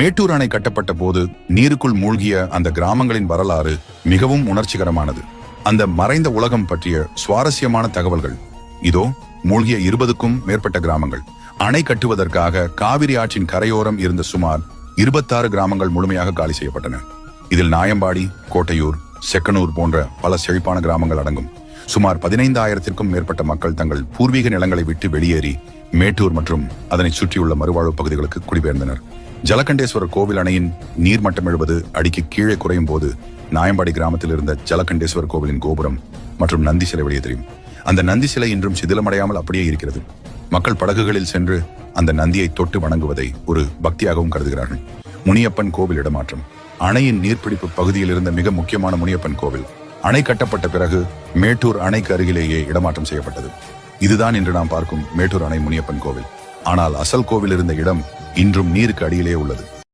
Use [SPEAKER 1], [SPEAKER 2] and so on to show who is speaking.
[SPEAKER 1] மேட்டூர் அணை கட்டப்பட்ட போது நீருக்குள் மூழ்கிய அந்த கிராமங்களின் வரலாறு மிகவும் உணர்ச்சிகரமானது. அந்த மறைந்த உலகம் பற்றிய சுவாரஸ்யமான தகவல்கள் இதோ. மூழ்கிய 20க்கும் மேற்பட்ட கிராமங்கள். அணை கட்டுவதற்காக காவிரி ஆற்றின் கரையோரம் இருந்த சுமார் 26 கிராமங்கள் முழுமையாக காலி செய்யப்பட்டன. இதில் நாயம்பாடி, கோட்டையூர், செக்கனூர் போன்ற பல செழிப்பான கிராமங்கள் அடங்கும். சுமார் 15,000க்கும் மேற்பட்ட மக்கள் தங்கள் பூர்வீக நிலங்களை விட்டு வெளியேறி மேட்டூர் மற்றும் அதனை சுற்றியுள்ள மறுவாழ்வு பகுதிகளுக்கு குடிபெயர்ந்தனர். ஜலகண்டேஸ்வரர் கோவில் அணையின் நீர்மட்டம் 70 அடிக்கு கீழே குறையும் போது நாயம்பாடி கிராமத்தில் இருந்த ஜலகண்டேஸ்வரர் கோவிலின் கோபுரம் மற்றும் நந்தி சிலை வெளியே தெரியும். அந்த நந்தி சிலை இன்றும் சிதிலமடையாமல் அப்படியே இருக்கிறது. மக்கள் படகுகளில் சென்று அந்த நந்தியை தொட்டு வணங்குவதை ஒரு பக்தியாகவும் கருதுகிறார்கள். முனியப்பன் கோவில் இடமாற்றம். அணையின் நீர்பிடிப்பு பகுதியில் இருந்த மிக முக்கியமான முனியப்பன் கோவில் அணை கட்டப்பட்ட பிறகு மேட்டூர் அணைக்கு அருகிலேயே இடமாற்றம் செய்யப்பட்டது. இதுதான் இன்று நாம் பார்க்கும் மேட்டூர் அணை முனியப்பன் கோவில். ஆனால் அசல் கோவில் இருந்த இடம் இன்றும் நீருக்கு அடியிலே உள்ளது.